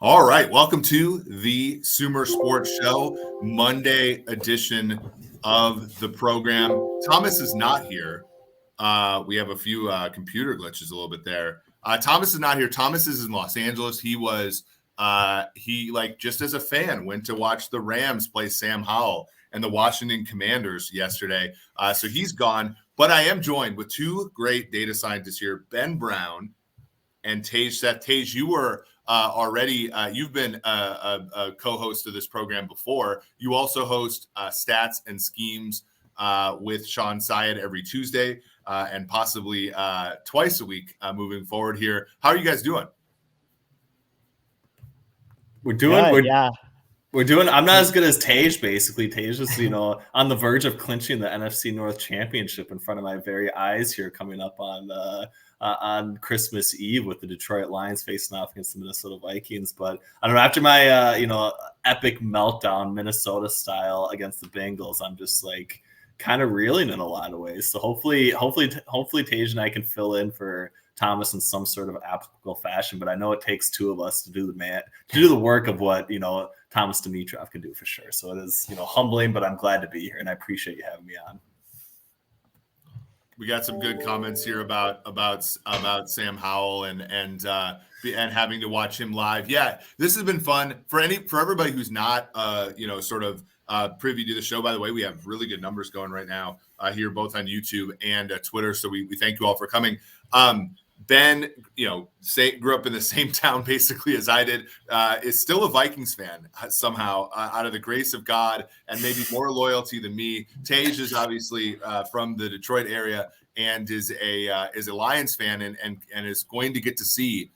All right, welcome to the Sumer Sports Show, Monday edition of the program. Thomas is not here. We have a few computer glitches a little bit there. Thomas is not here. Thomas is in Los Angeles. He just as a fan went to watch the Rams play Sam Howell and the Washington Commanders yesterday. So he's gone. But I am joined with two great data scientists here, Ben Brown and Tage Seth. Tage, you were already, you've been a co-host of this program before. You also host Stats and Schemes with Sean Syed every Tuesday and possibly twice a week moving forward here. How are you guys doing? We're doing. I'm not as good as Tage. Basically, Tage is on the verge of clinching the NFC North Championship in front of my very eyes here, coming up on Christmas Eve with the Detroit Lions facing off against the Minnesota Vikings. But I don't know. After my epic meltdown, Minnesota style against the Bengals, I'm just like kind of reeling in a lot of ways. So hopefully Tage and I can fill in for Thomas in some sort of applicable fashion, but I know it takes two of us to do the work of what Thomas Dimitrov can do for sure. So it is humbling, but I'm glad to be here and I appreciate you having me on. We got some good comments here about Sam Howell and having to watch him live. Yeah, this has been fun for everybody who's not privy to the show. By the way, we have really good numbers going right now here, both on YouTube and Twitter. So we thank you all for coming. Ben, grew up in the same town basically as I did, is still a Vikings fan somehow out of the grace of God and maybe more loyalty than me. Tage is obviously from the Detroit area and is a Lions fan and is going to get to see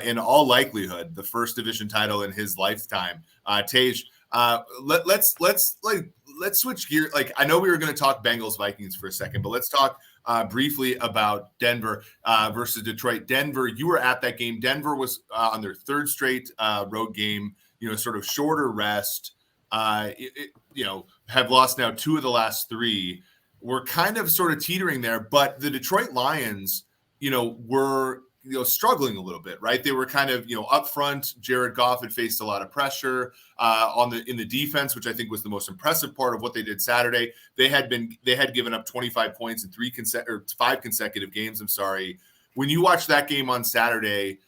in all likelihood the first division title in his lifetime. Tage, let's switch gear. Like, I know we were going to talk Bengals Vikings for a second, but let's talk briefly about Denver versus Detroit. Denver, you were at that game. Denver was on their third straight road game, sort of shorter rest, have lost now two of the last three. We're kind of sort of teetering there, but the Detroit Lions, were struggling a little bit, right? They were kind of, up front. Jared Goff had faced a lot of pressure in the defense, which I think was the most impressive part of what they did Saturday. They had given up 25 points in 5 consecutive games. I'm sorry. When you watched that game on Saturday,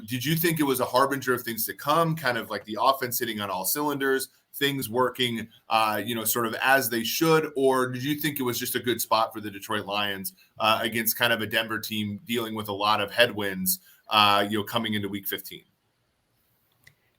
did you think it was a harbinger of things to come? Kind of like the offense hitting on all cylinders, things working, sort of as they should, or did you think it was just a good spot for the Detroit Lions against kind of a Denver team dealing with a lot of headwinds, coming into Week 15?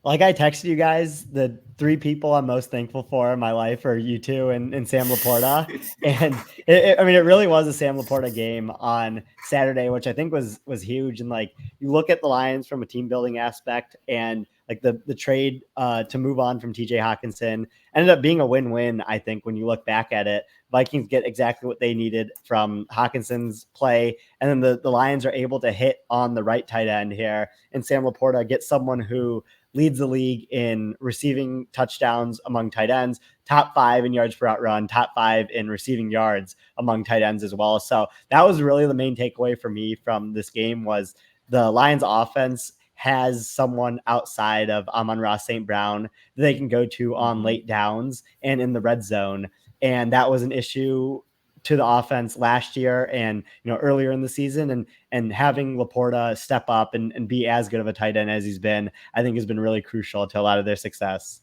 Like I texted you guys, the 3 people I'm most thankful for in my life are you two and Sam Laporta. And it really was a Sam Laporta game on Saturday, which I think was huge. And like, you look at the Lions from a team building aspect and like the trade to move on from TJ Hawkinson ended up being a win-win. I think when you look back at it, Vikings get exactly what they needed from Hawkinson's play. And then the Lions are able to hit on the right tight end here. And Sam Laporta gets someone who leads the league in receiving touchdowns among tight ends, top 5 in yards per route run, top 5 in receiving yards among tight ends as well. So that was really the main takeaway for me from this game was the Lions offense has someone outside of Amon-Ra St. Brown that they can go to on late downs and in the red zone. And that was an issue to the offense last year and earlier in the season, and having Laporta step up and be as good of a tight end as he's been, I think has been really crucial to a lot of their success.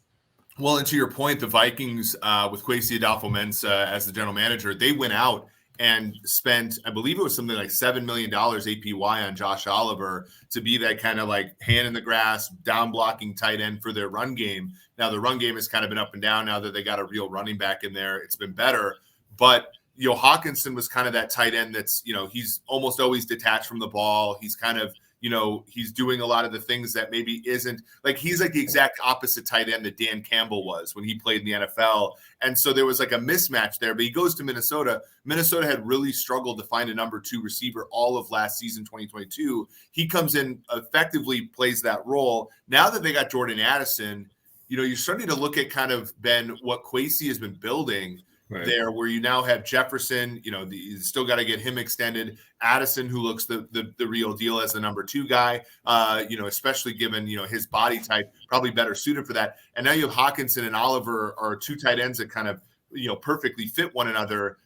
Well, and to your point, the Vikings with Kwesi Adolfo-Mensah as the general manager, they went out and spent, I believe it was something like $7 million APY on Josh Oliver to be that kind of like hand in the grass, down blocking tight end for their run game. Now the run game has kind of been up and down. Now that they got a real running back in there, it's been better. But Hawkinson was kind of that tight end that's, he's almost always detached from the ball. He's kind of, he's doing a lot of the things that maybe isn't like, he's like the exact opposite tight end that Dan Campbell was when he played in the NFL. And so there was like a mismatch there, but he goes to Minnesota. Minnesota had really struggled to find a number 2 receiver all of last season, 2022. He comes in, effectively plays that role. Now that they got Jordan Addison, you're starting to look at kind of, Ben, what Kwesi has been building. there, where you now have Jefferson, you still got to get him extended. Addison, who looks the real deal as the number 2 guy, especially given, his body type, probably better suited for that. And now you have Hawkinson and Oliver are 2 tight ends that kind of, perfectly fit one another.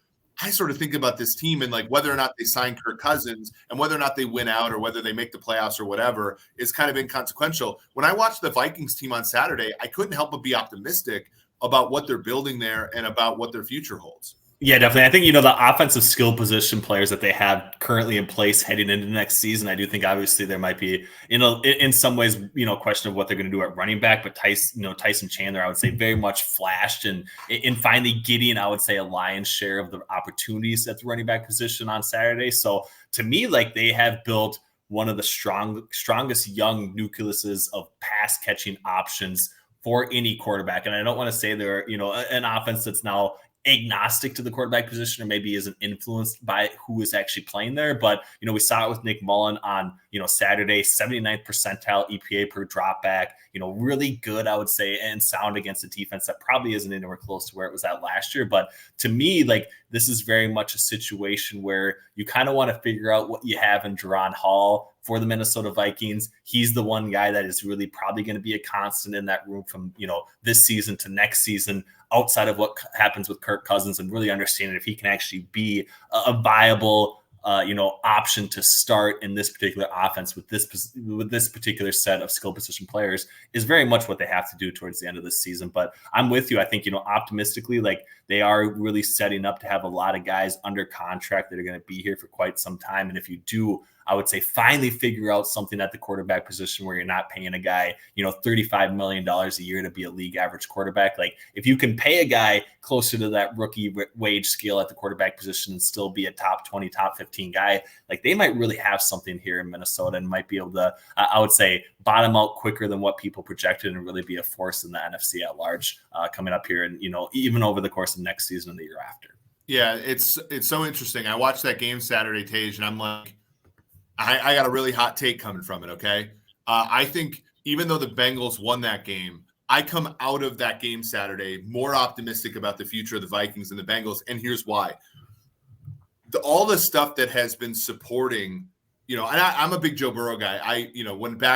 I sort of think about this team and like whether or not they sign Kirk Cousins and whether or not they win out or whether they make the playoffs or whatever is kind of inconsequential. When I watched the Vikings team on Saturday, I couldn't help but be optimistic about what they're building there and about what their future holds. Yeah, definitely. I think, the offensive skill position players that they have currently in place heading into next season, I do think obviously there might be, in some ways, question of what they're going to do at running back. But Tyson Chandler, I would say, very much flashed and in finally getting, I would say, a lion's share of the opportunities at the running back position on Saturday. So to me, like, they have built one of the strongest young nucleuses of pass catching options for any quarterback. And I don't want to say they're, an offense that's now agnostic to the quarterback position or maybe isn't influenced by who is actually playing there. But, we saw it with Nick Mullen on, Saturday, 79th percentile EPA per drop back, really good, I would say, and sound against a defense that probably isn't anywhere close to where it was at last year. But to me, like, this is very much a situation where you kind of want to figure out what you have in Jaron Hall for the Minnesota Vikings. He's the one guy that is really probably going to be a constant in that room from, this season to next season, outside of what happens with Kirk Cousins, and really understanding if he can actually be a viable, option to start in this particular offense with this particular set of skill position players is very much what they have to do towards the end of this season. But I'm with you. I think, optimistically, like, they are really setting up to have a lot of guys under contract that are going to be here for quite some time. And if you do, I would say, finally figure out something at the quarterback position where you're not paying a guy, $35 million a year to be a league average quarterback. Like, if you can pay a guy closer to that rookie wage scale at the quarterback position and still be a top 20, top 15 guy, like, they might really have something here in Minnesota and might be able to, I would say, bottom out quicker than what people projected and really be a force in the NFC at large coming up here and, even over the course of next season and the year after. Yeah, it's so interesting. I watched that game Saturday, Tage, and I'm like, I got a really hot take coming from it, okay? I think even though the Bengals won that game, I come out of that game Saturday more optimistic about the future of the Vikings and the Bengals, and here's why. All the stuff that has been supporting, and I'm a big Joe Burrow guy.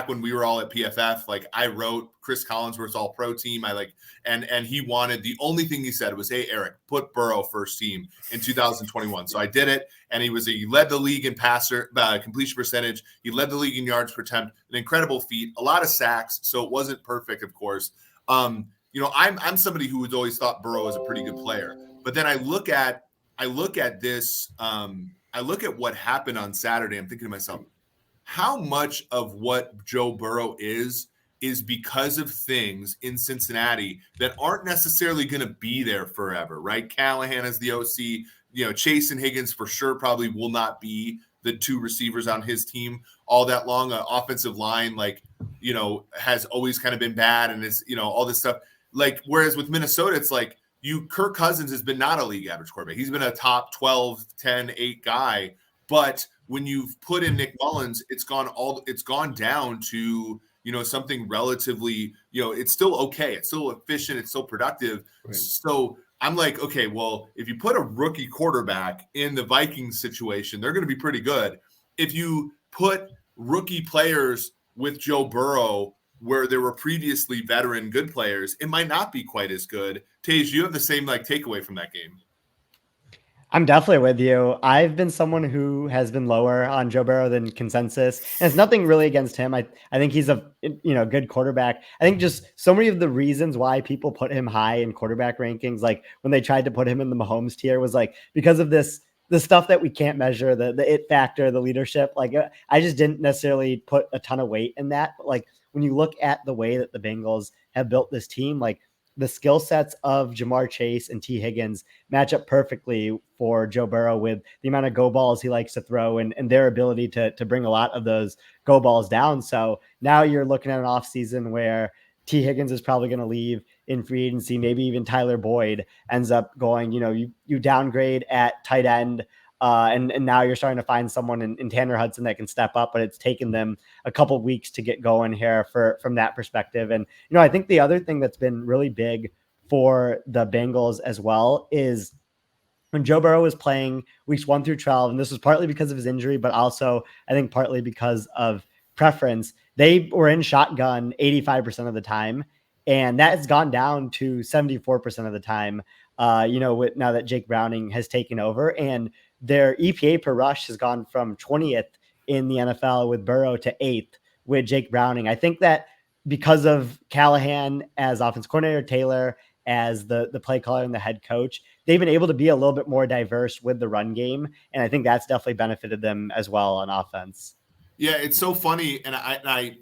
When we were all at PFF, like, I wrote Chris Collinsworth's All-Pro team. And he wanted, the only thing he said was, "Hey, Eric, put Burrow first team in 2021." So I did it, and he led the league in passer completion percentage. He led the league in yards per attempt, an incredible feat, a lot of sacks. So it wasn't perfect, of course. I'm somebody who has always thought Burrow was a pretty good player, but then I look at this. I look at what happened on Saturday. I'm thinking to myself, how much of what Joe Burrow is because of things in Cincinnati that aren't necessarily going to be there forever, right? Callahan is the OC, Chase and Higgins for sure probably will not be the 2 receivers on his team all that long. Offensive line, has always kind of been bad, and it's, all this stuff. Like, whereas with Minnesota, it's like, Kirk Cousins has been not a league average quarterback. He's been a top 12, 10, 8 guy. But when you've put in Nick Mullins, it's gone down to, something relatively, it's still okay. It's still efficient. It's still productive. Right. So I'm like, okay, well, if you put a rookie quarterback in the Vikings situation, they're going to be pretty good. If you put rookie players with Joe Burrow, where there were previously veteran good players, it might not be quite as good. Tage, you have the same takeaway from that game. I'm definitely with you. I've been someone who has been lower on Joe Burrow than consensus. And it's nothing really against him. I think he's a good quarterback. I think just so many of the reasons why people put him high in quarterback rankings, like when they tried to put him in the Mahomes tier, was like because of the stuff that we can't measure, the it factor, the leadership. Like, I just didn't necessarily put a ton of weight in that. But like, when you look at the way that the Bengals have built this team, like, the skill sets of Jamar Chase and T. Higgins match up perfectly for Joe Burrow with the amount of go balls he likes to throw and their ability to bring a lot of those go balls down. So now you're looking at an offseason where T. Higgins is probably going to leave in free agency. Maybe even Tyler Boyd ends up going, you downgrade at tight end. And now you're starting to find someone in Tanner Hudson that can step up, but it's taken them a couple weeks to get going here from that perspective. And, I think the other thing that's been really big for the Bengals as well is when Joe Burrow was playing weeks 1 through 12, and this was partly because of his injury, but also I think partly because of preference, they were in shotgun 85% of the time. And that has gone down to 74% of the time, now that Jake Browning has taken over. And their EPA per rush has gone from 20th in the NFL with Burrow to 8th with Jake Browning. I think that because of Callahan as offense coordinator, Taylor as the play caller and the head coach, they've been able to be a little bit more diverse with the run game. And I think that's definitely benefited them as well on offense. Yeah, it's so funny. And I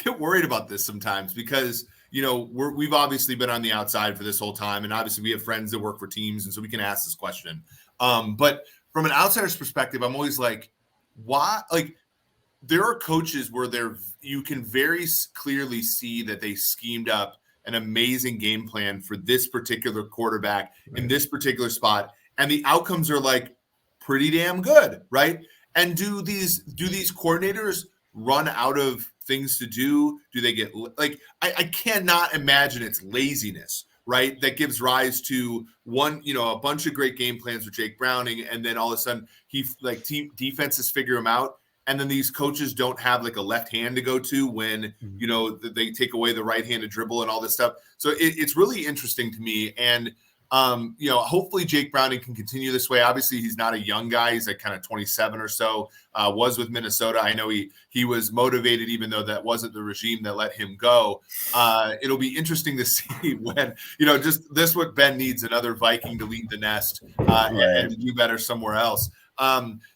get worried about this sometimes because, we've obviously been on the outside for this whole time. And obviously we have friends that work for teams. And so we can ask this question. But from an outsider's perspective, I'm always like, why? Like, there are coaches where you can very clearly see that they schemed up an amazing game plan for this particular quarterback in this particular spot, and the outcomes are like pretty damn good, right? And do these coordinators run out of things to do? Do they get like I cannot imagine it's laziness, right? That gives rise to a bunch of great game plans with Jake Browning, and then all of a sudden team defenses figure him out. And then these coaches don't have like a left hand to go to when, they take away the right-handed dribble and all this stuff. So it's really interesting to me. And, hopefully Jake Browning can continue this way. Obviously, he's not a young guy. He's like kind of 27 or so, was with Minnesota. I know he was motivated, even though that wasn't the regime that let him go. It'll be interesting to see when, just this what Ben needs, another Viking to lead the nest and to do better somewhere else.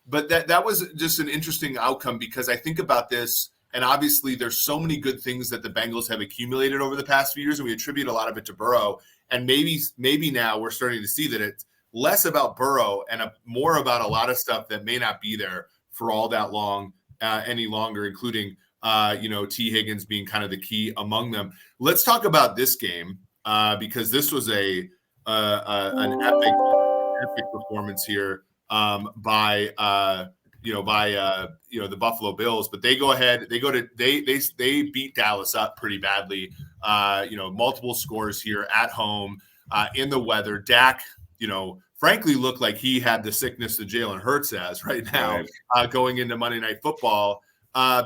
But that was just an interesting outcome because I think about this, and obviously there's so many good things that the Bengals have accumulated over the past few years, and we attribute a lot of it to Burrow. And maybe now we're starting to see that it's less about Burrow and more about a lot of stuff that may not be there for all that long any longer, including T. Higgins being kind of the key among them. Let's talk about this game because this was an epic performance here by the Buffalo Bills, but they beat Dallas up pretty badly. Multiple scores here at home in the weather. Dak, frankly looked like he had the sickness that Jalen Hurts has right now going into Monday Night Football.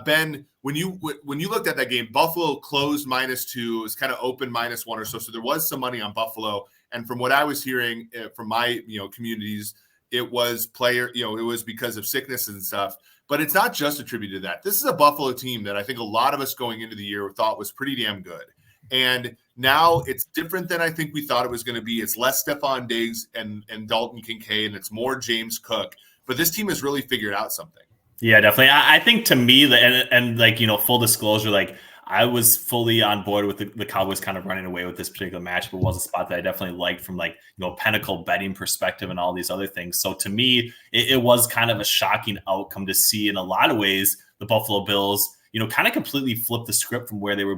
Ben, when you looked at that game, Buffalo closed -2. It was kind of open -1 or so. So there was some money on Buffalo. And from what I was hearing from my communities, it was it was because of sickness and stuff. But it's not just attributed to that. This is a Buffalo team that I think a lot of us going into the year thought was pretty damn good. And now it's different than I think we thought it was going to be. It's less Stephon Diggs and Dalton Kincaid, and it's more James Cook. But this team has really figured out something. Yeah, definitely. I think to me, full disclosure, I was fully on board with the Cowboys kind of running away with this particular match, but was a spot that I definitely liked from pinnacle betting perspective and all these other things. So to me, it was kind of a shocking outcome to see in a lot of ways the Buffalo Bills, kind of completely flip the script from where they were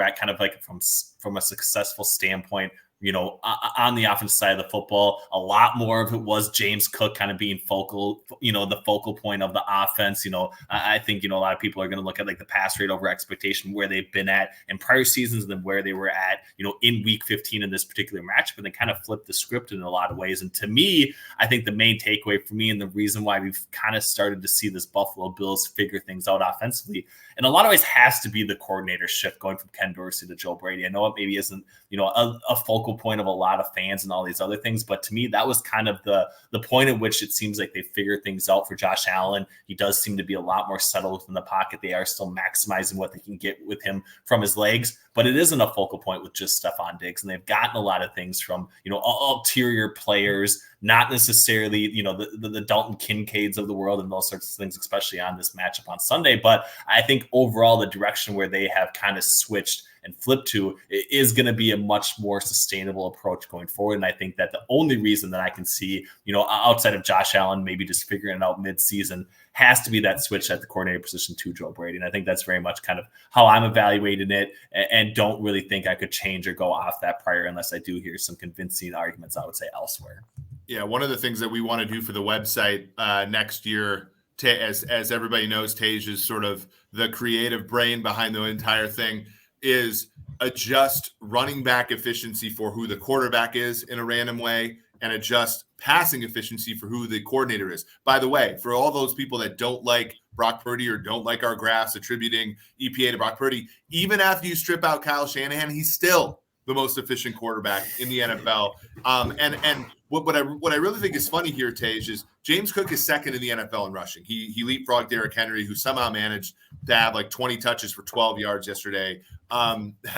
at kind of like from a successful standpoint. On the offensive side of the football, a lot more of it was James Cook kind of being the focal point of the offense. I think, a lot of people are going to look at the pass rate over expectation, where they've been at in prior seasons and then where they were at, in week 15 in this particular match, but they kind of flipped the script in a lot of ways. And to me, I think the main takeaway for me and the reason why we've kind of started to see this Buffalo Bills figure things out offensively, in a lot of ways has to be the coordinator shift going from Ken Dorsey to Joe Brady. I know it maybe isn't, a focal point of a lot of fans and all these other things, but to me, that was kind of the point at which it seems like they figured things out for Josh Allen. He does seem to be a lot more settled within the pocket. They are still maximizing what they can get with him from his legs, but it isn't a focal point with just Stephon Diggs. And they've gotten a lot of things from, ulterior players, not necessarily, the Dalton Kincaids of the world and those sorts of things, especially on this matchup on Sunday. But I think overall, the direction where they have kind of switched and flipped to is going to be a much more sustainable approach going forward. And I think that the only reason that I can see, outside of Josh Allen maybe just figuring it out mid-season, has to be that switch at the coordinator position to Joe Brady. And I think that's very much kind of how I'm evaluating it, and don't really think I could change or go off that prior unless I do hear some convincing arguments, I would say, elsewhere. Yeah, one of the things that we want to do for the website next year, as everybody knows, Tage is sort of the creative brain behind the entire thing, is adjust running back efficiency for who the quarterback is in a random way, and adjust passing efficiency for who the coordinator is. By the way, for all those people that don't like Brock Purdy or don't like our graphs attributing EPA to Brock Purdy, even after you strip out Kyle Shanahan, he's still the most efficient quarterback in the NFL. And what I really think is funny here, Tej, is James Cook is second in the NFL in rushing. He leapfrogged Derrick Henry, who somehow managed to have like 20 touches for 12 yards yesterday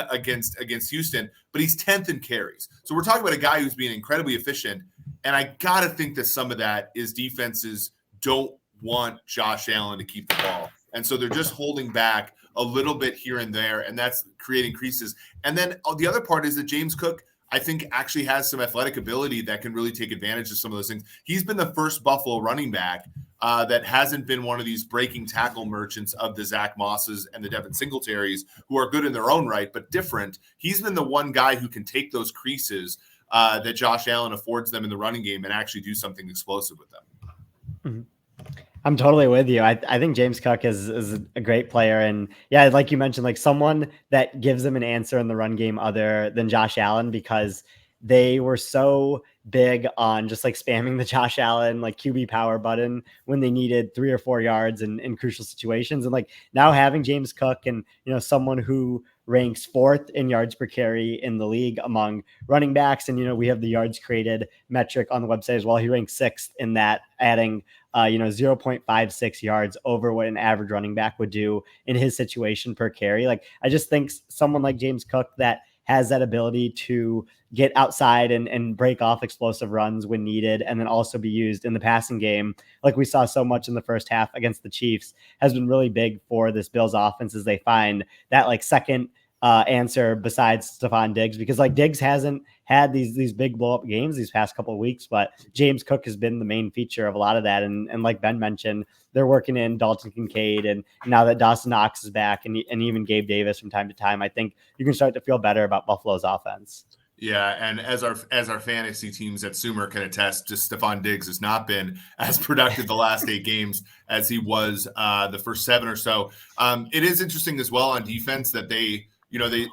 against Houston, but he's 10th in carries. So we're talking about a guy who's being incredibly efficient. And I got to think that some of that is defenses don't want Josh Allen to keep the ball. And so they're just holding back a little bit here and there, and that's creating creases. And then the other part is that James Cook, I think, actually has some athletic ability that can really take advantage of some of those things. He's been the first Buffalo running back that hasn't been one of these breaking tackle merchants of the Zach Mosses and the Devin Singletaries, who are good in their own right, but different. He's been the one guy who can take those creases that Josh Allen affords them in the running game and actually do something explosive with them. Mm-hmm. I'm totally with you. I think James Cook is a great player. And yeah, like you mentioned, like someone that gives them an answer in the run game other than Josh Allen, because they were so big on just like spamming the Josh Allen like QB power button when they needed 3 or 4 yards in crucial situations. And like now having James Cook and, someone who ranks 4th in yards per carry in the league among running backs. And, we have the yards created metric on the website as well. He ranks 6th in that, adding 0.56 yards over what an average running back would do in his situation per carry. Like, I just think someone like James Cook that has that ability to get outside and break off explosive runs when needed, and then also be used in the passing game, like we saw so much in the first half against the Chiefs, has been really big for this Bills offense as they find that like second answer besides Stephon Diggs, because like Diggs hasn't had these big blow up games these past couple of weeks, but James Cook has been the main feature of a lot of that. And like Ben mentioned, they're working in Dalton Kincaid, and now that Dawson Knox is back, and even Gabe Davis from time to time, I think you can start to feel better about Buffalo's offense. Yeah, and as our fantasy teams at Sumer can attest, just Stephon Diggs has not been as productive the last 8 games as he was the first 7 or so. It is interesting as well on defense that they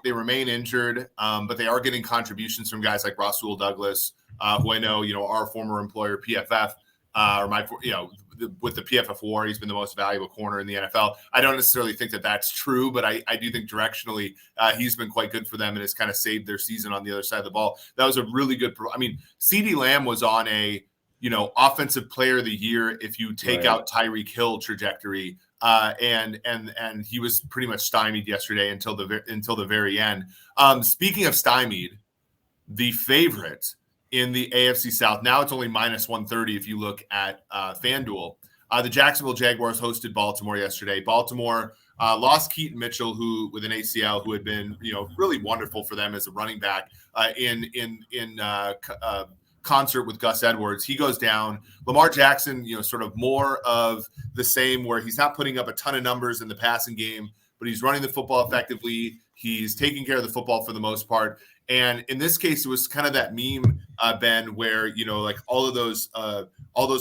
remain injured, but they are getting contributions from guys like Rasul Douglas, who I know, our former employer PFF, with the PFF war, he's been the most valuable corner in the NFL. I don't necessarily think that that's true, but I do think directionally he's been quite good for them and has kind of saved their season on the other side of the ball. That was a really good. CeeDee Lamb was on a offensive player of the year if you take out Tyreek Hill trajectory. And he was pretty much stymied yesterday until the very end. Speaking of stymied, the favorite in the AFC South, now it's only minus 130 if you look at FanDuel. The Jacksonville Jaguars hosted Baltimore yesterday. Baltimore lost Keaton Mitchell, who with an ACL, who had been really wonderful for them as a running back in concert with Gus Edwards. He goes down. Lamar Jackson, sort of more of the same, where he's not putting up a ton of numbers in the passing game, but he's running the football effectively. He's taking care of the football for the most part. And in this case, it was kind of that meme, Ben, where, like all those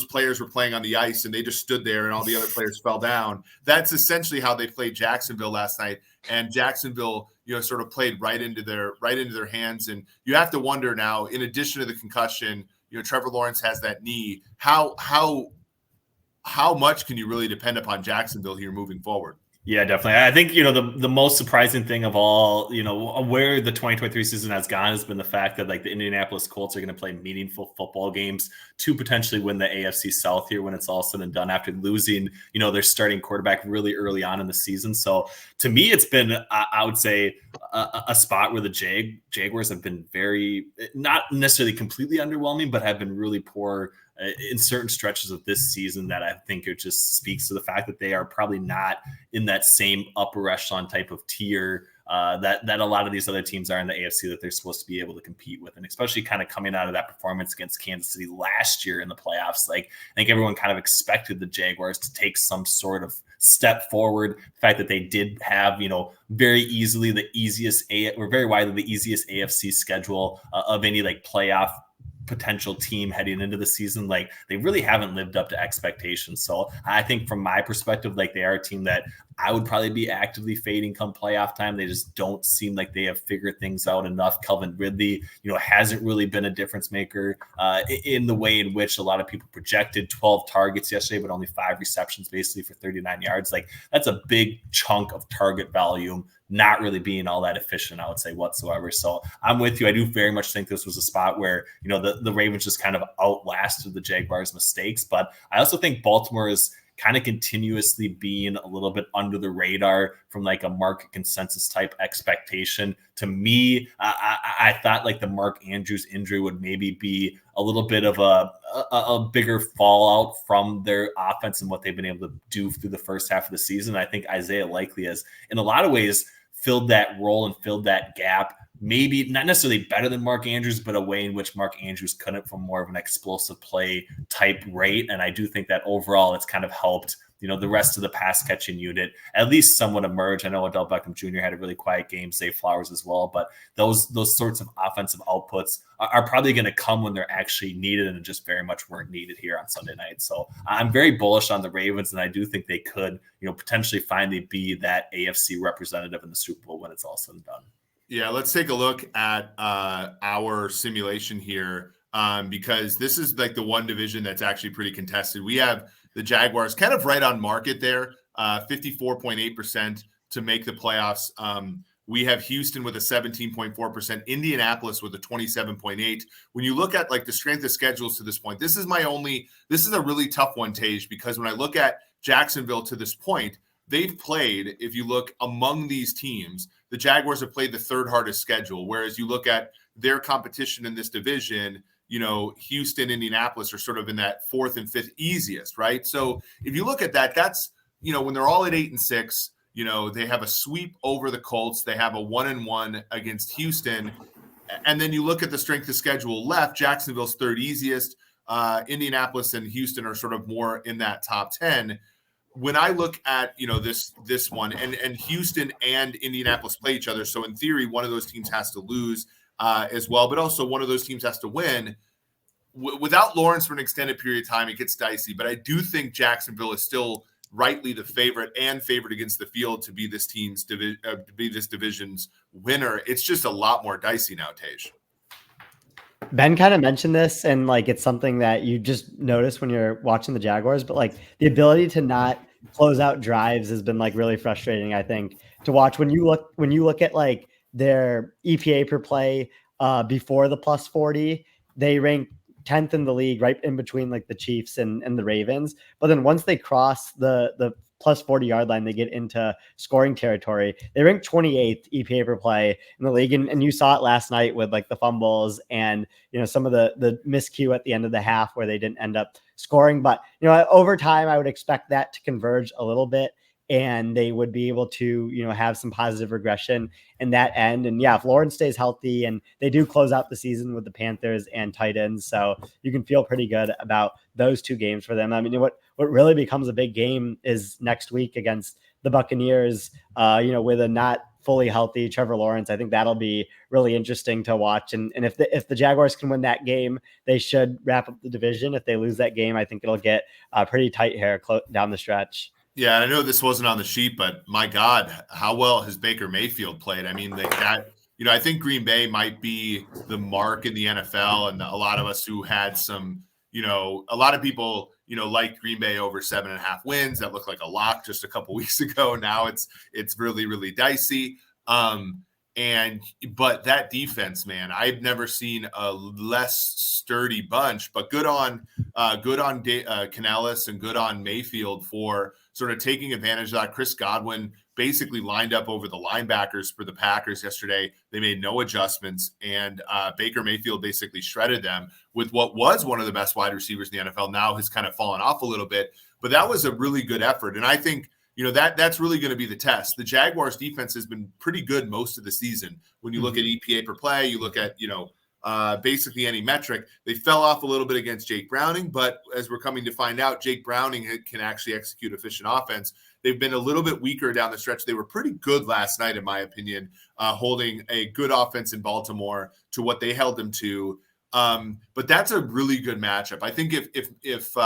players were playing on the ice and they just stood there and all the other players fell down. That's essentially how they played Jacksonville last night. And Jacksonville, sort of played right into their hands. And you have to wonder now, in addition to the concussion, Trevor Lawrence has that knee. How much can you really depend upon Jacksonville here moving forward? Yeah, definitely. I think, the most surprising thing of all, where the 2023 season has gone has been the fact that like the Indianapolis Colts are going to play meaningful football games to potentially win the AFC South here when it's all said and done after losing, their starting quarterback really early on in the season. So to me, it's been, I would say, a spot where the Jaguars have been very, not necessarily completely underwhelming, but have been really poor in certain stretches of this season, that I think it just speaks to the fact that they are probably not in that same upper echelon type of tier that a lot of these other teams are in the AFC that they're supposed to be able to compete with. And especially kind of coming out of that performance against Kansas City last year in the playoffs, like I think everyone kind of expected the Jaguars to take some sort of step forward. The fact that they did have, very widely the easiest AFC schedule of any like playoff potential team heading into the season. Like, they really haven't lived up to expectations. So I think from my perspective, like, they are a team that I would probably be actively fading come playoff time. They just don't seem like they have figured things out enough. Calvin Ridley, hasn't really been a difference maker in the way in which a lot of people projected. 12 targets yesterday, but only 5 receptions basically for 39 yards. Like, that's a big chunk of target volume, not really being all that efficient, I would say, whatsoever. So I'm with you. I do very much think this was a spot where, the Ravens just kind of outlasted the Jaguars' mistakes. But I also think Baltimore is kind of continuously being a little bit under the radar from like a market consensus type expectation. To me, I thought like the Mark Andrews injury would maybe be a little bit of a bigger fallout from their offense and what they've been able to do through the first half of the season. I think Isaiah Likely has, in a lot of ways, filled that role and filled that gap. Maybe not necessarily better than Mark Andrews, but a way in which Mark Andrews couldn't from more of an explosive play type rate. And I do think that overall it's kind of helped, the rest of the pass catching unit at least somewhat emerge. I know Odell Beckham Jr. had a really quiet game, Zay Flowers as well, but those sorts of offensive outputs are probably going to come when they're actually needed, and just very much weren't needed here on Sunday night. So I'm very bullish on the Ravens, and I do think they could, potentially finally be that AFC representative in the Super Bowl when it's all said and done. Yeah, let's take a look at our simulation here, because this is like the one division that's actually pretty contested. We have the Jaguars kind of right on market there, 54.8% to make the playoffs. We have Houston with a 17.4%, Indianapolis with a 27.8%. When you look at like the strength of schedules to this point, this is a really tough one, Tage, because when I look at Jacksonville to this point, they've played, if you look among these teams, the Jaguars have played the third hardest schedule, whereas you look at their competition in this division, Houston, Indianapolis are sort of in that fourth and fifth easiest, right? So if you look at that, that's, when they're all at 8-6, they have a sweep over the Colts. They have a 1-1 against Houston. And then you look at the strength of schedule left, Jacksonville's third easiest. Indianapolis and Houston are sort of more in that top 10. When I look at, this one, and Houston and Indianapolis play each other. So in theory, one of those teams has to lose as well, but also one of those teams has to win. Without Lawrence for an extended period of time, it gets dicey. But I do think Jacksonville is still rightly the favorite and favored against the field to be this this division's winner. It's just a lot more dicey now, Tage. Ben kind of mentioned this, and like it's something that you just notice when you're watching the Jaguars, but like the ability to not close out drives has been like really frustrating, I think, to watch. When you look at like their EPA per play before the plus 40, they rank 10th in the league, right in between like the Chiefs and the Ravens. But then once they cross the plus 40 yard line, they get into scoring territory. They rank 28th EPA per play in the league. And you saw it last night with like the fumbles and, some of the miscue at the end of the half where they didn't end up scoring. But, over time, I would expect that to converge a little bit, and they would be able to, have some positive regression in that end. And yeah, if Lawrence stays healthy, and they do close out the season with the Panthers and Titans, so you can feel pretty good about those two games for them. I mean, what really becomes a big game is next week against the Buccaneers, with a not fully healthy Trevor Lawrence. I think that'll be really interesting to watch. And if the Jaguars can win that game, they should wrap up the division. If they lose that game, I think it'll get pretty tight here down the stretch. Yeah, I know this wasn't on the sheet, but my God, how well has Baker Mayfield played? I mean, I think Green Bay might be the mark in the NFL, and a lot of us who had some, a lot of people, like Green Bay over 7.5 wins. That looked like a lock just a couple weeks ago. Now it's really, really dicey. But that defense, man, I've never seen a less sturdy bunch. But good on Canellis and good on Mayfield for sort of taking advantage of that. Chris Godwin basically lined up over the linebackers for the Packers yesterday. They made no adjustments, and Baker Mayfield basically shredded them with what was one of the best wide receivers in the NFL. Now has kind of fallen off a little bit, but that was a really good effort. And I think, that's really going to be the test. The Jaguars defense has been pretty good most of the season. When you look at EPA per play, you look at, basically any metric. They fell off a little bit against Jake Browning, but as we're coming to find out, Jake Browning can actually execute efficient offense. They've been a little bit weaker down the stretch. They were pretty good last night, in my opinion, holding a good offense in Baltimore to what they held them to. But that's a really good matchup. I think if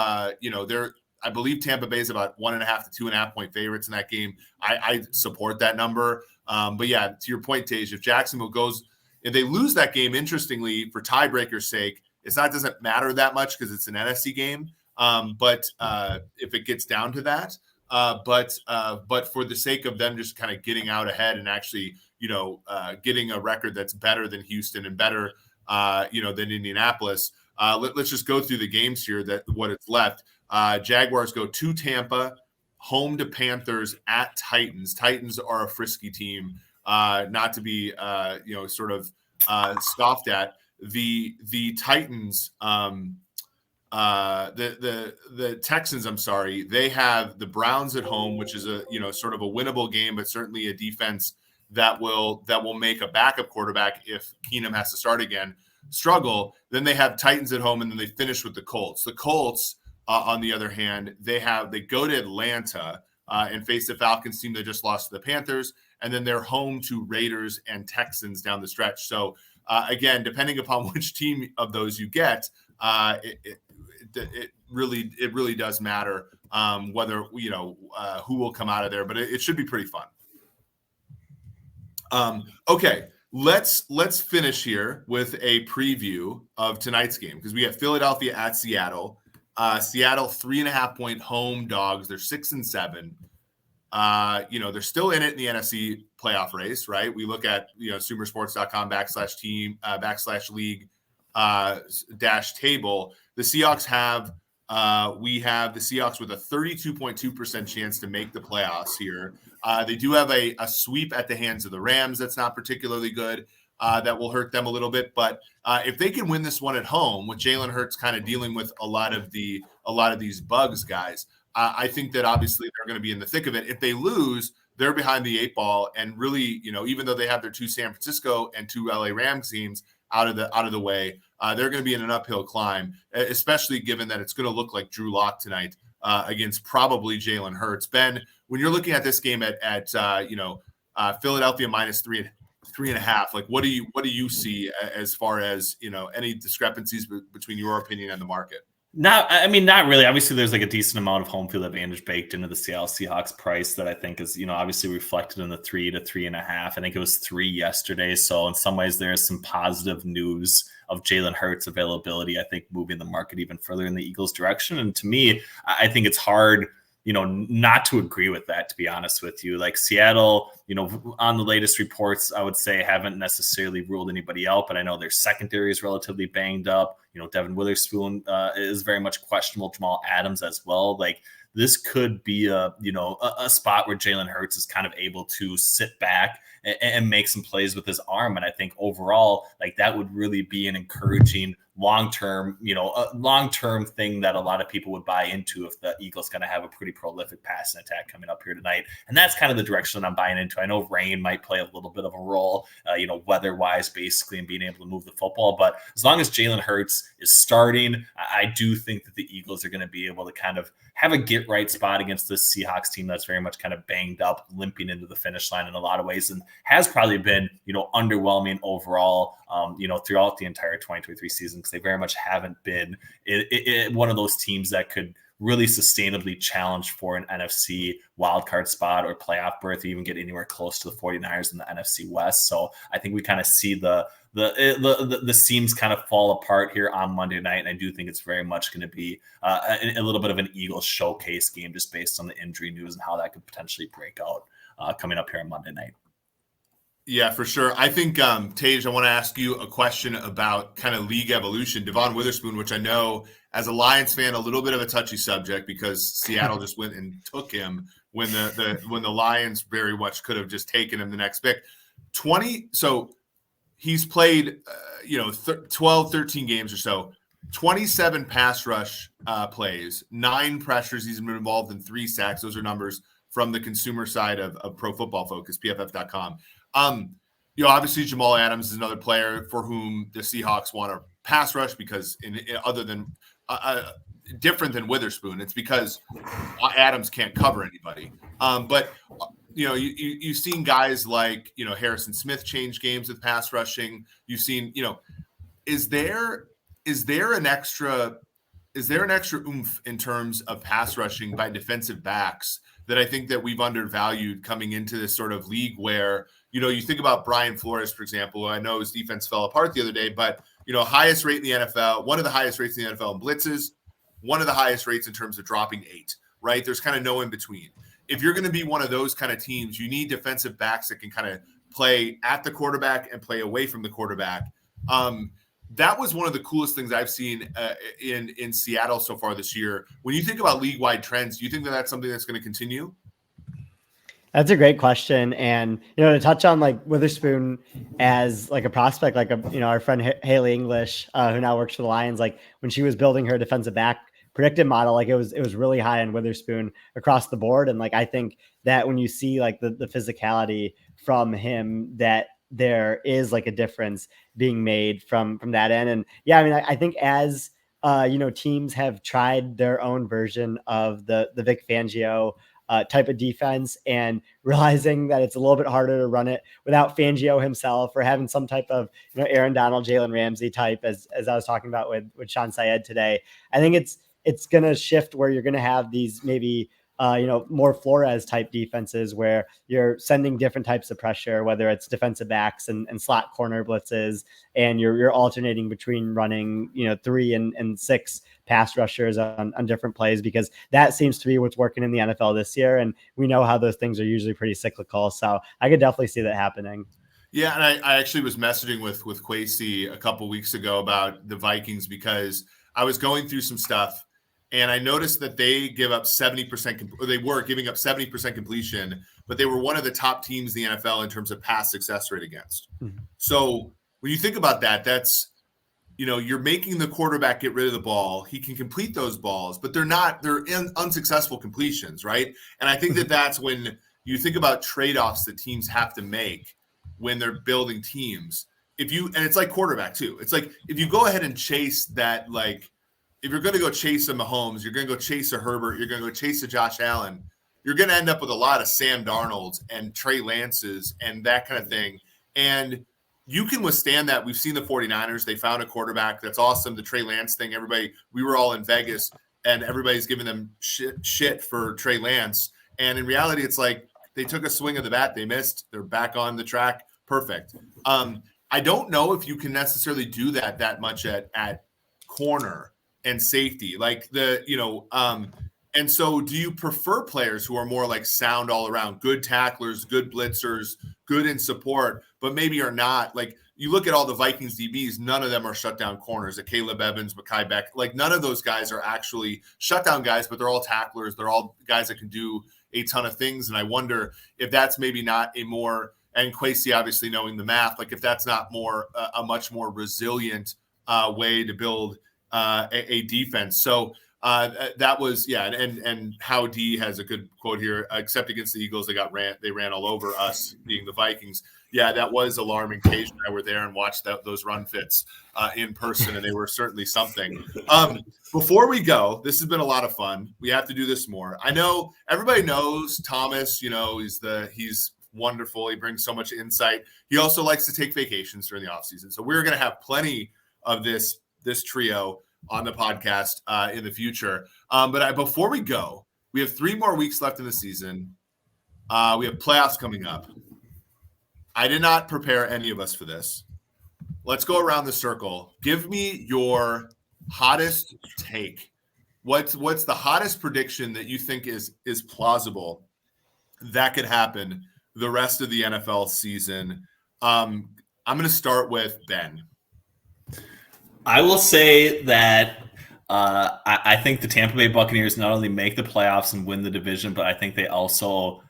I believe Tampa Bay is about 1.5 to 2.5 point favorites in that game. I support that number. But yeah, to your point, Tage, if Jacksonville if they lose that game, interestingly, for tiebreaker's sake, doesn't matter that much because it's an NFC game. But if it gets down to that, but for the sake of them just kind of getting out ahead and actually, getting a record that's better than Houston and better, than Indianapolis, let's just go through the games here. What it's left. Jaguars go to Tampa, home to Panthers, at Titans. Titans are a frisky team, not to be scoffed at. The Titans, the Texans, I'm sorry, they have the Browns at home, which is a sort of a winnable game, but certainly a defense that will make a backup quarterback, if Keenum has to start again, struggle. Then they have Titans at home, and then they finish with the Colts. The Colts, on the other hand, they go to Atlanta and face the Falcons team that just lost to the Panthers, and then they're home to Raiders and Texans down the stretch. So again, depending upon which team of those you get, it really does matter whether who will come out of there, but it should be pretty fun. Okay, let's finish here with a preview of tonight's game, because we have Philadelphia at Seattle. Seattle 3.5 point home dogs. They're 6-7. They're still in it in the NFC playoff race, right? We look at sumersports.com /team /league -table. The Seahawks we have the Seahawks with a 32.2% chance to make the playoffs here. They do have a sweep at the hands of the Rams that's not particularly good. That will hurt them a little bit, but if they can win this one at home, with Jalen Hurts kind of dealing with a lot of these bugs, guys, I think that obviously they're going to be in the thick of it. If they lose, they're behind the 8 ball, and really, even though they have their 2 San Francisco and 2 LA Rams teams out of the way, they're going to be in an uphill climb, especially given that it's going to look like Drew Lock tonight against probably Jalen Hurts. Ben, when you're looking at this game at Philadelphia -3.5, like what do you see as far as any discrepancies between your opinion and the market? Not really. Obviously, there's like a decent amount of home field advantage baked into the Seattle Seahawks price that I think is, obviously reflected in the 3 to 3.5. I think it was 3 yesterday. So in some ways, there is some positive news of Jalen Hurts availability, I think, moving the market even further in the Eagles' direction. And to me, I think it's hard, not to agree with that, to be honest with you. Like Seattle, on the latest reports, I would say haven't necessarily ruled anybody out, but I know their secondary is relatively banged up. Devin Witherspoon is very much questionable. Jamal Adams as well. Like this could be a spot where Jalen Hurts is kind of able to sit back and make some plays with his arm. And I think overall, like that would really be an encouraging long-term thing that a lot of people would buy into if the Eagles going to have a pretty prolific passing attack coming up here tonight. And that's kind of the direction that I'm buying into. I know rain might play a little bit of a role, weather-wise, basically, and being able to move the football. But as long as Jalen Hurts is starting, I do think that the Eagles are going to be able to kind of have a get-right spot against this Seahawks team that's very much kind of banged up, limping into the finish line in a lot of ways, and has probably been, underwhelming overall, throughout the entire 2023 season, because they very much haven't been one of those teams that could really sustainably challenge for an NFC wildcard spot or playoff berth, or even get anywhere close to the 49ers in the NFC West. So I think we kind of see the seams kind of fall apart here on Monday night. And I do think it's very much going to be a little bit of an Eagles showcase game, just based on the injury news and how that could potentially break out coming up here on Monday night. Yeah, for sure. I think, Tage, I want to ask you a question about kind of league evolution. Devon Witherspoon, which I know as a Lions fan, a little bit of a touchy subject, because Seattle just went and took him when the Lions very much could have just taken him the next pick. So he's played, 12, 13 games or so, 27 pass rush plays, 9 pressures. He's been involved in 3 sacks. Those are numbers from the consumer side of Pro Football Focus, PFF.com. Obviously Jamal Adams is another player for whom the Seahawks want to pass rush, because other than different than Witherspoon, it's because Adams can't cover anybody. But you've seen guys like Harrison Smith change games with pass rushing. You've seen is there is there an extra oomph in terms of pass rushing by defensive backs that I think that we've undervalued coming into this sort of league where, you think about Brian Flores, for example. I know his defense fell apart the other day, but, highest rate in the NFL, one of the highest rates in the NFL in blitzes, one of the highest rates in terms of dropping 8, right? There's kind of no in between. If you're going to be one of those kind of teams, you need defensive backs that can kind of play at the quarterback and play away from the quarterback. That was one of the coolest things I've seen in Seattle so far this year. When you think about league-wide trends, do you think that that's something that's going to continue? That's a great question. And, to touch on like Witherspoon as like a prospect, like our friend Haley English, who now works for the Lions, like when she was building her defensive back predictive model, like it was really high on Witherspoon across the board. And like, I think that when you see like the physicality from him, that there is like a difference being made from that end. And yeah, I mean, I think as teams have tried their own version of the Vic Fangio type of defense and realizing that it's a little bit harder to run it without Fangio himself, or having some type of Aaron Donald, Jalen Ramsey type, as I was talking about with Sean Syed today. I think it's going to shift where you're going to have these maybe more Flores type defenses where you're sending different types of pressure, whether it's defensive backs and slot corner blitzes, and you're alternating between running, 3 and 6 pass rushers on different plays, because that seems to be what's working in the NFL this year. And we know how those things are usually pretty cyclical. So I could definitely see that happening. Yeah. And I actually was messaging with Kwesi a couple weeks ago about the Vikings, because I was going through some stuff and I noticed that they give up 70%, or they were giving up 70% completion, but they were one of the top teams in the NFL in terms of pass success rate against. Mm-hmm. So when you think about that, that's, you're making the quarterback get rid of the ball. He can complete those balls, but they're unsuccessful completions, right? And I think that that's when you think about trade-offs that teams have to make when they're building teams. And it's like quarterback too. It's like, if you go ahead and chase that, like, if you're going to go chase a Mahomes, you're going to go chase a Herbert, you're going to go chase a Josh Allen, you're going to end up with a lot of Sam Darnolds and Trey Lances and that kind of thing. And you can withstand that. We've seen the 49ers. They found a quarterback. That's awesome. The Trey Lance thing, we were all in Vegas and everybody's giving them shit for Trey Lance. And in reality, it's like they took a swing of the bat. They missed. They're back on the track. Perfect. I don't know if you can necessarily do that much at corner and safety, and so do you prefer players who are more like sound all around, good tacklers, good blitzers, good in support, but maybe are not? Like, you look at all the Vikings DBs, none of them are shutdown corners. Caleb Evans, Mekhi Beck, like none of those guys are actually shutdown guys, but they're all tacklers. They're all guys that can do a ton of things. And I wonder if that's maybe not a more, and Kwesi obviously knowing the math, like if that's not more a much more resilient way to build a defense. So that was, and How D has a good quote here. Except against the Eagles, they ran all over us, being the Vikings. Yeah, that was alarming. Tage and I were there and watched those run fits in person, and they were certainly something. Before we go, this has been a lot of fun. We have to do this more. I know everybody knows Thomas. He's wonderful. He brings so much insight. He also likes to take vacations during the offseason. So we're going to have plenty of this trio on the podcast in the future. But before we go, we have 3 more weeks left in the season. We have playoffs coming up. I did not prepare any of us for this. Let's go around the circle. Give me your hottest take. What's the hottest prediction that you think is plausible that could happen the rest of the NFL season? I'm going to start with Ben. I will say that I think the Tampa Bay Buccaneers not only make the playoffs and win the division, but I think they also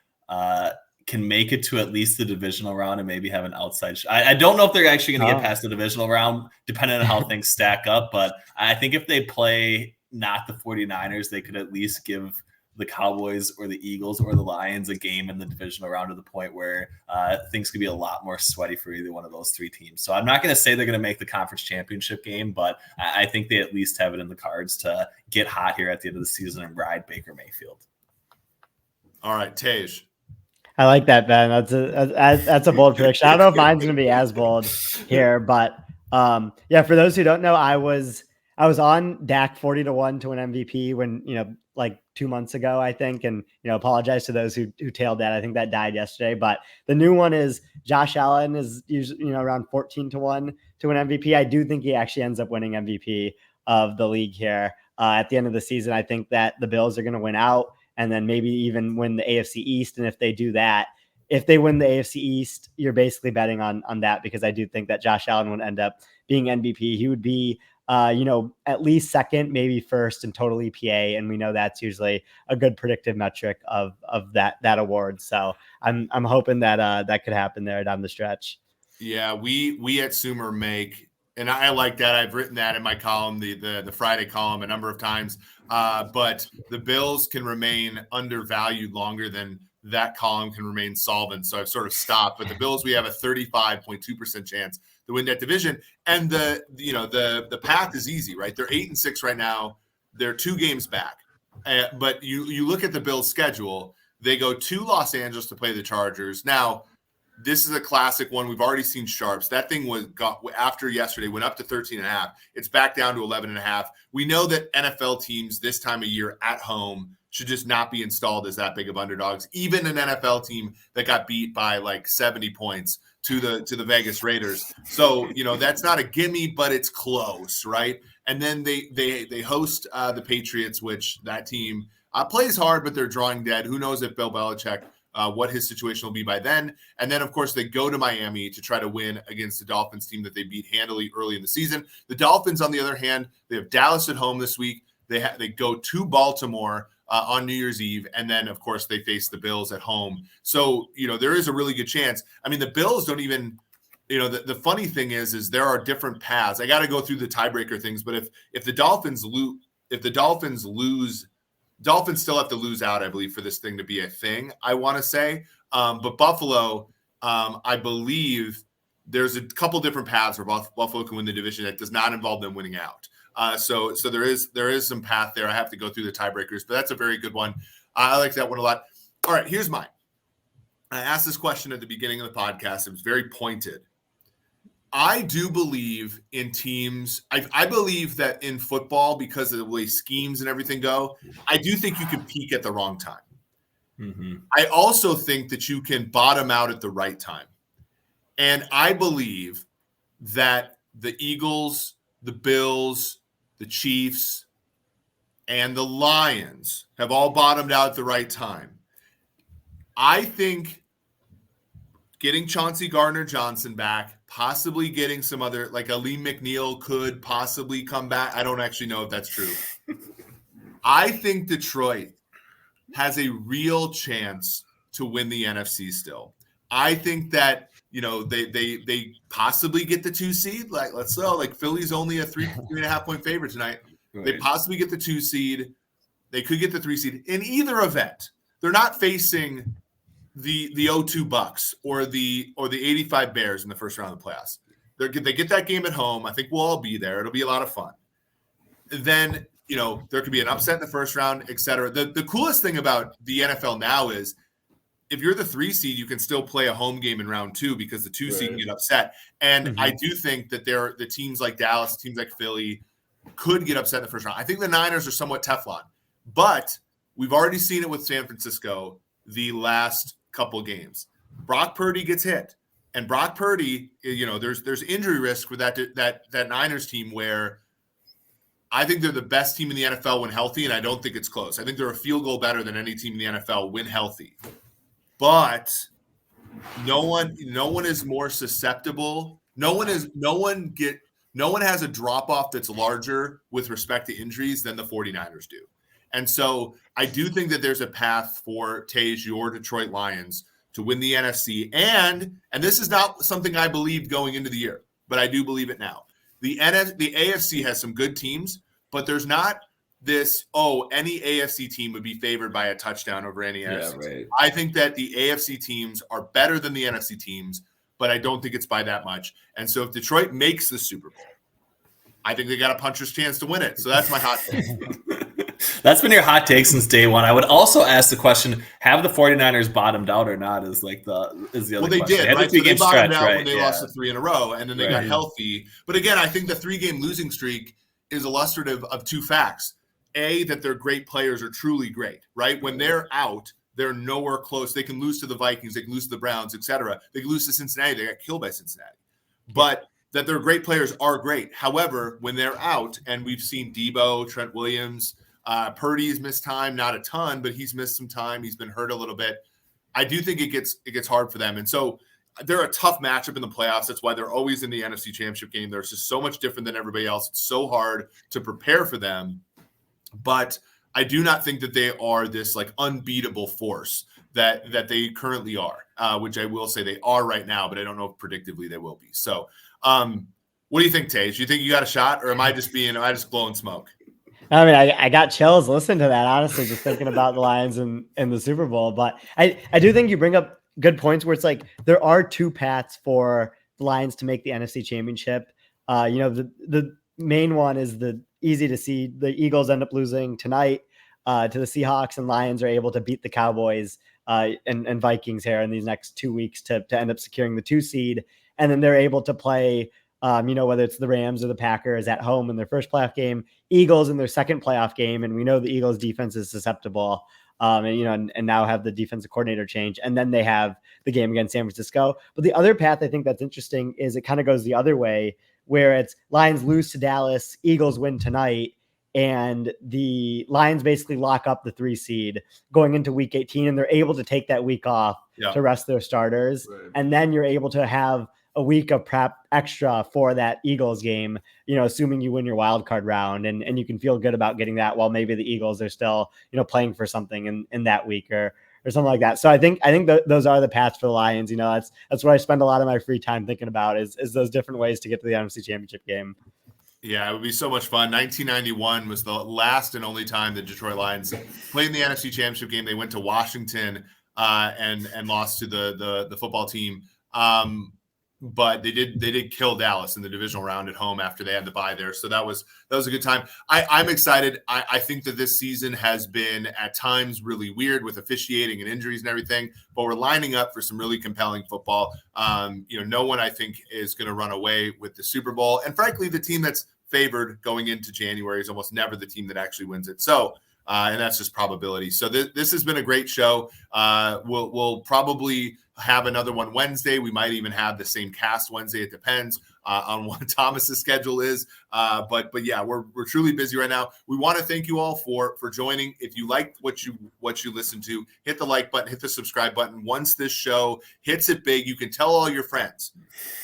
can make it to at least the divisional round and maybe have an outside shot. I don't know if they're actually going to get past the divisional round, depending on how things stack up. But I think if they play not the 49ers, they could at least give the Cowboys or the Eagles or the Lions a game in the divisional round to the point where things could be a lot more sweaty for either one of those 3 teams. So I'm not going to say they're going to make the conference championship game, but I think they at least have it in the cards to get hot here at the end of the season and ride Baker Mayfield. All right, Tage. I like that, Ben. That's a bold prediction. I don't know if mine's going to be as bold here, but for those who don't know, I was I was on Dak 40-1 to win MVP when, like 2 months ago, I think. And, apologize to those who tailed that. I think that died yesterday. But the new one is Josh Allen is usually, around 14-1 to win MVP. I do think he actually ends up winning MVP of the league here at the end of the season. I think that the Bills are going to win out and then maybe even win the AFC East. And if they do that, if they win the AFC East, you're basically betting on that, because I do think that Josh Allen would end up being MVP. He would be, at least second, maybe first in total EPA. And we know that's usually a good predictive metric of that award. So I'm hoping that that could happen there down the stretch. Yeah, we at Sumer make, and I like that. I've written that in my column, the Friday column, a number of times. But the Bills can remain undervalued longer than that column can remain solvent. So I've sort of stopped. But the Bills, we have a 35.2% chance to win that division. And the path is easy, right? They're 8-6 right now. They're 2 games back. But you look at the Bills' schedule. They go to Los Angeles to play the Chargers. Now, this is a classic one. We've already seen sharps. That thing got after yesterday, went up to 13.5. It's back down to 11.5. We know that NFL teams this time of year at home should just not be installed as that big of underdogs. Even an NFL team that got beat by like 70 points to the Vegas Raiders. So, that's not a gimme, but it's close, right? And then they host the Patriots, which that team plays hard, but they're drawing dead. Who knows if Bill Belichick, what his situation will be by then. And then, of course, they go to Miami to try to win against the Dolphins team that they beat handily early in the season. The Dolphins, on the other hand, they have Dallas at home this week. They go to Baltimore on New Year's Eve. And then, of course, they face the Bills at home. So, there is a really good chance. I mean, the Bills don't even, the funny thing is there are different paths. I got to go through the tiebreaker things, but if the Dolphins lose, Dolphins still have to lose out, I believe, for this thing to be a thing, I want to say. But Buffalo, I believe there's a couple different paths where Buffalo can win the division that does not involve them winning out. So there is some path there. I have to go through the tiebreakers, but that's a very good one. I like that one a lot. All right, here's mine. I asked this question at the beginning of the podcast. It was very pointed. I do believe in teams. I believe that in football, because of the way schemes and everything go, I do think you can peak at the wrong time. Mm-hmm. I also think that you can bottom out at the right time. And I believe that the Eagles, the Bills, the Chiefs, and the Lions have all bottomed out at the right time. I think getting Chauncey Gardner-Johnson back, possibly getting some other, like Aleem McNeil could possibly come back. I don't actually know if that's true. I think Detroit has a real chance to win the NFC still. I think that, they possibly get the 2 seed. Like, let's say, like Philly's only a 3.5 point favorite tonight. Right. They possibly get the 2 seed. They could get the 3 seed. In either event, they're not facing the 0-2 Bucks or the 85 Bears in the first round of the playoffs. They get that game at home. I think we'll all be there. It'll be a lot of fun. Then, there could be an upset in the first round, et cetera. The coolest thing about the NFL now is if you're the 3 seed, you can still play a home game in round 2 because the 2 seed can get upset. And I do think that the teams like Dallas, teams like Philly could get upset in the first round. I think the Niners are somewhat Teflon, but we've already seen it with San Francisco the last couple games. Brock Purdy gets hit, and Brock Purdy, there's injury risk with that Niners team where I think they're the best team in the NFL when healthy, and I don't think it's close. I think they're a field goal better than any team in the NFL when healthy. But no one is more susceptible. No one has a drop off that's larger with respect to injuries than the 49ers do. And so I do think that there's a path for your Detroit Lions to win the NFC. And this is not something I believed going into the year, but I do believe it now. The AFC has some good teams, but there's not this, any AFC team would be favored by a touchdown over any NFC team. I think that the AFC teams are better than the NFC teams, but I don't think it's by that much. And so if Detroit makes the Super Bowl, I think they got a puncher's chance to win it. So that's my hot take. That's been your hot take since day one. I would also ask the question, have the 49ers bottomed out or not is the other question. Well, they did, right? So they bottomed out when they lost the 3 in a row, and then they got healthy. But again, I think the 3-game losing streak is illustrative of two facts. A, that their great players are truly great, right? When they're out, they're nowhere close. They can lose to the Vikings, they can lose to the Browns, etc. They can lose to Cincinnati. They got killed by Cincinnati. But that their great players are great. However, when they're out, and we've seen Debo, Trent Williams, Purdy's missed time, not a ton, but he's missed some time. He's been hurt a little bit. I do think it gets hard for them. And so they're a tough matchup in the playoffs. That's why they're always in the NFC Championship game. They're just so much different than everybody else. It's so hard to prepare for them. But I do not think that they are this like unbeatable force that they currently are, which I will say they are right now, but I don't know if predictively they will be. So what do you think, Tage? Do you think you got a shot, or am I just blowing smoke? I mean, I got chills listening to that, honestly, just thinking about the Lions and the Super Bowl. But I do think you bring up good points where it's like there are two paths for the Lions to make the NFC Championship. The main one is the easy to see. The Eagles end up losing tonight to the Seahawks, and Lions are able to beat the Cowboys and Vikings here in these next 2 weeks to end up securing the 2 seed. And then they're able to play, whether it's the Rams or the Packers at home in their first playoff game, Eagles in their second playoff game. And we know the Eagles defense is susceptible and now have the defensive coordinator change. And then they have the game against San Francisco. But the other path I think that's interesting is it kind of goes the other way, where it's Lions lose to Dallas, Eagles win tonight, and the Lions basically lock up the 3 seed going into week 18, and they're able to take that week off to rest their starters. Right. And then you're able to have a week of prep extra for that Eagles game, assuming you win your wild card round, and you can feel good about getting that while maybe the Eagles are still, playing for something in that week or something like that. So I think those are the paths for the Lions. That's what I spend a lot of my free time thinking about is those different ways to get to the NFC Championship game. Yeah, it would be so much fun. 1991 was the last and only time the Detroit Lions played in the NFC Championship game. They went to Washington and lost to the football team. But they did kill Dallas in the divisional round at home after they had to bye there. So that was a good time. I'm excited. I think that this season has been at times really weird with officiating and injuries and everything, but we're lining up for some really compelling football. No one I think is going to run away with the Super Bowl. And frankly, the team that's favored going into January is almost never the team that actually wins it. So, and that's just probability. So this has been a great show. We'll probably have another one Wednesday. We might even have the same cast Wednesday. It depends on what Thomas's schedule is. But yeah, we're truly busy right now. We want to thank you all for joining. If you liked what you listened to, hit the like button, hit the subscribe button. Once this show hits it big, you can tell all your friends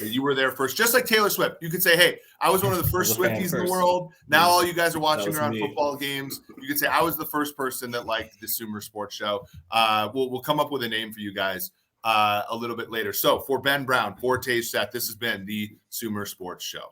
that you were there first. Just like Taylor Swift, you could say, "Hey, I was one of the first Swifties in the world." Now all you guys are watching her on football games. You could say, "I was the first person that liked the Sumer Sports Show." We'll come up with a name for you guys a little bit later. So for Ben Brown, for Tage Seth, this has been the Sumer Sports Show.